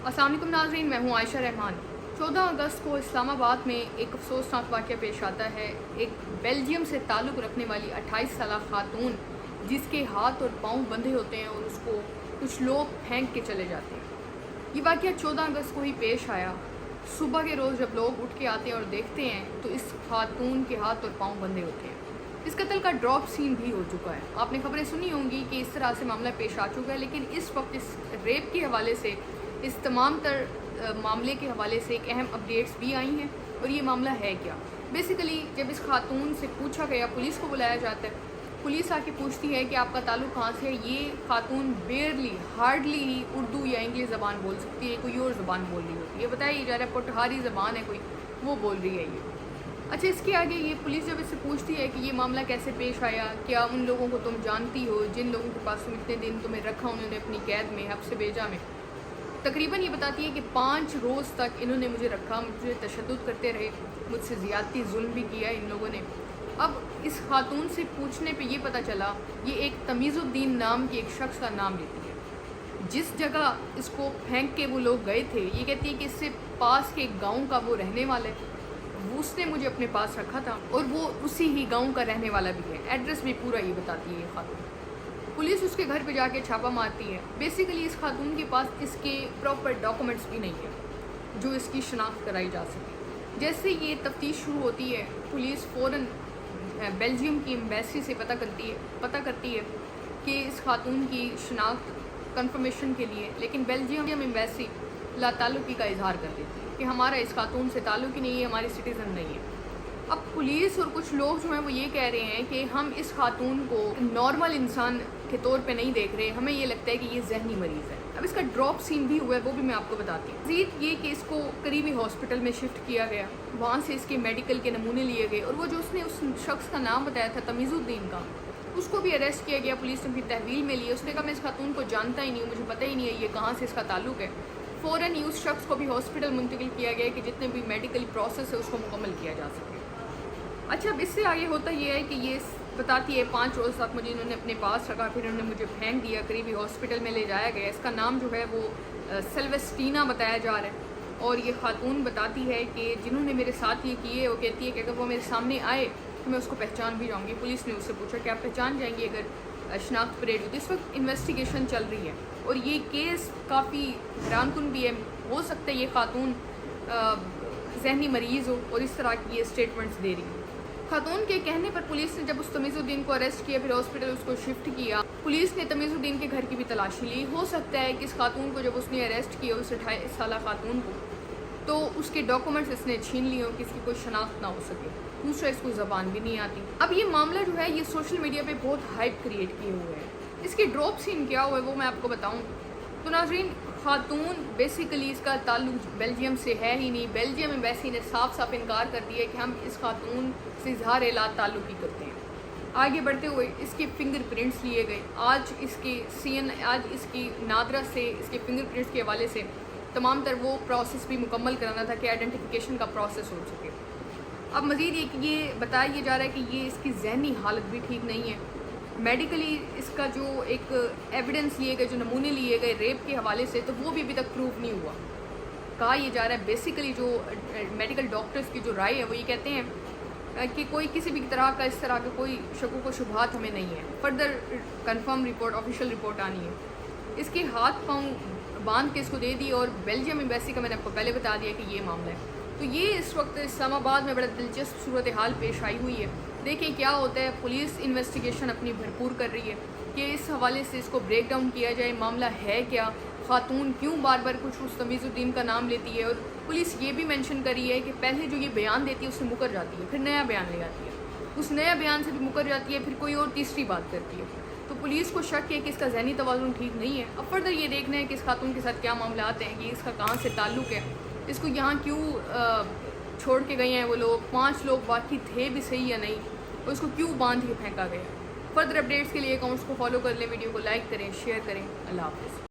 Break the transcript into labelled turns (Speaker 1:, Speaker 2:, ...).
Speaker 1: अस्सलाम वालेकुम नाज़रीन, मैं हूँ आयशा रहमान। 14 अगस्त को इस्लामाबाद में एक अफसोसनाक वाक़या पेश आता है। एक बेल्जियम से ताल्लुक़ रखने वाली 28 साला खातून जिसके हाथ और पाँव बंधे होते हैं और उसको कुछ लोग फेंक के चले जाते हैं। ये वाक़या 14 अगस्त को ही पेश आया। सुबह के रोज़ जब लोग उठ के आते हैं और देखते हैं तो इस खातून के हाथ और पाँव बंधे होते हैं। इस कत्ल का ड्रॉप सीन भी हो चुका है। आपने खबरें सुनी होंगी कि इस तरह से मामला पेश आ चुका है, लेकिन इस वक्त इस रेप के हवाले से, इस तमाम मामले के हवाले से एक अहम अपडेट्स भी आई हैं। और ये मामला है क्या? बेसिकली जब इस खातून से पूछा गया, पुलिस को बुलाया जाता है, पुलिस आके पूछती है कि आपका ताल्लुक़ कहाँ से है। ये खातून हार्डली ही उर्दू या इंग्लिश ज़बान बोल सकती है, कोई और ज़बान बोल रही होती है। बताइए जा रहा है पोटहारी ज़बान है कोई, वो बोल रही है ये। अच्छा, इसके आगे ये पुलिस जब इससे पूछती है कि ये मामला कैसे पेश आया, क्या उन लोगों को तुम जानती हो जिन लोगों के पास तुम इतने दिन तुम्हें रखा, उन्होंने अपनी कैद में, हब्स बेजा में। तकरीबन ये बताती है कि 5 रोज़ तक इन्होंने मुझे रखा, मुझे तशद्दुद करते रहे, मुझसे ज़्यादती जुल्म भी किया इन लोगों ने। अब इस खातून से पूछने पे ये पता चला ये एक तमीज़ुद्दीन नाम के एक शख्स का नाम लेती है। जिस जगह इसको फेंक के वो लोग गए थे, ये कहती है कि इससे पास के एक गाँव का वो रहने वाला है, उसने मुझे अपने पास रखा था और वो उसी ही गांव का रहने वाला भी है। एड्रेस भी पूरा ये बताती है ये खातून। पुलिस उसके घर पे जाके छापा मारती है। बेसिकली इस खातून के पास इसके प्रॉपर डॉक्यूमेंट्स भी नहीं है जो इसकी शनाख्त कराई जा सके। जैसे ये तफ्तीश शुरू होती है, पुलिस फ़ौरन बेल्जियम की एम्बेसी से पता करती है कि इस खातून की शनाख्त कंफर्मेशन के लिए, लेकिन बेल्जियम एम्बेसी लाताल्लुकी का इजहार कर देती है कि हमारा इस खातून से ताल्लुक़ ही नहीं है, हमारी सिटीज़न नहीं है। अब पुलिस और कुछ लोग जो हैं वो ये कह रहे हैं कि हम इस खातून को नॉर्मल इंसान के तौर पे नहीं देख रहे, हमें ये लगता है कि ये जहनी मरीज़ है। अब इसका ड्रॉप सीन भी हुआ है, वो भी मैं आपको बताती हूँ। मज़ीद ये कि इसको करीबी हॉस्पिटल में शिफ्ट किया गया, वहाँ से इसके मेडिकल के नमूने लिए गए और वो जो उसने उस शख्स का नाम बताया था तमीज़ुद्दीन का, उसको भी अरेस्ट किया गया। पुलिस ने भी तहवील में ली। उसने कहा मैं इस खातून को जानता ही नहीं हूँ, मुझे पता ही नहीं है ये कहाँ से इसका ताल्लुक़ है। फ़ौरन ही उस शख्स को भी हॉस्पिटल मुंतकिल किया गया कि जितने भी मेडिकल प्रोसेस है उसको मुकम्मल किया जा सके। अच्छा, अब इससे आगे होता ये है कि ये बताती है 5 रोज़ तक मुझे इन्होंने अपने पास रखा, फिर इन्होंने मुझे फेंक दिया, करीबी हॉस्पिटल में ले जाया गया। इसका नाम जो है वो सेल्वेस्टीना बताया जा रहा है। और ये खातून बताती है कि जिन्होंने मेरे साथ ये किए, वो कहती है कि अगर वो मेरे सामने आए तो मैं उसको पहचान भी जाऊँगी। पुलिस ने उससे पूछा कि आप पहचान जाएंगी अगर शनाख्त परेड हुई? तो इस वक्त इन्वेस्टिगेशन चल रही है और ये केस काफ़ी हैरानकुन भी है। हो सकता है ये खातून जहनी मरीज़ हो और इस तरह की ये स्टेटमेंट्स दे रही है। खातून के कहने पर पुलिस ने जब उस तमीज़ुद्दीन को अरेस्ट किया, फिर हॉस्पिटल उसको शिफ्ट किया, पुलिस ने तमीज़ुद्दीन के घर की भी तलाशी ली। हो सकता है कि इस खातून को जब उसने अरेस्ट किया, उस 28 साला खातून को, तो उसके डॉक्यूमेंट्स इसने छीन लिए हो, किसी कोई शनाख्त ना हो सके। दूसरा, इसको ज़बान भी नहीं आती। अब ये मामला जो है ये सोशल मीडिया पे बहुत हाइप क्रिएट किए हुए है। इसके ड्रॉप सीन क्या हुआ है वो मैं आपको बताऊँ तो नाज़रीन, खातून बेसिकली इसका ताल्लुक़ बेल्जियम से है ही नहीं। बेल्जियम एम्बेसी ने साफ इनकार कर दिया कि हम इस खातून से इजहार ताल्लुक़ ही करते हैं। आगे बढ़ते हुए इसके फिंगरप्रिंट्स लिए गए। आज इसकी नादरा से इसके फिंगरप्रिंट्स के हवाले से तमाम तर वो प्रोसेस भी मुकम्मल कराना था कि आइडेंटिफिकेशन का प्रोसेस हो सके। अब मज़ीद ये बताया जा रहा है कि ये इसकी जहनी हालत भी ठीक नहीं है। मेडिकली इसका जो एक एविडेंस लिए गए, जो नमूने लिए गए रेप के हवाले से, तो वो भी अभी तक प्रूव नहीं हुआ। कहा यह जा रहा है बेसिकली जो मेडिकल डॉक्टर्स की जो राय है वो ये कहते हैं कि कोई किसी भी तरह का इस तरह का कोई शकों को शुबहात हमें नहीं है। Further confirm report, official report आनी है। इसके हाथ पाँव बांध के इसको दे दी और बेल्जियम एम्बेसी का मैंने आपको पहले बता दिया कि ये मामला है। तो ये इस वक्त इस्लामाबाद में बड़ा दिलचस्प सूरत हाल पेश आई हुई है। देखें क्या होता है। पुलिस इन्वेस्टिगेशन अपनी भरपूर कर रही है कि इस हवाले से इसको ब्रेक डाउन किया जाए, मामला है क्या, खातून क्यों बार बार कुछ उस तमीज़ुद्दीन का नाम लेती है। और पुलिस ये भी मेंशन कर रही है कि पहले जो ये बयान देती है उससे मुकर जाती है, फिर नया बयान ले आती है, उस नया बयान से भी मुकर जाती है, फिर कोई और तीसरी बात करती है। तो पुलिस को शक है कि इसका जहनी तवाज़ुन ठीक नहीं है। अब फर्दर ये देखना है कि इस खातून के साथ क्या मामला आते हैं, कि इसका कहाँ से ताल्लुक़ है, इसको यहाँ क्यों छोड़ के गए हैं वो लोग, 5 लोग बाकी थे भी सही या नहीं, और इसको क्यों बांध के फेंका गया। फर्दर अपडेट्स के लिए अकाउंट्स को फॉलो कर लें, वीडियो को लाइक करें, शेयर करें। अल्लाह हाफ़िज़।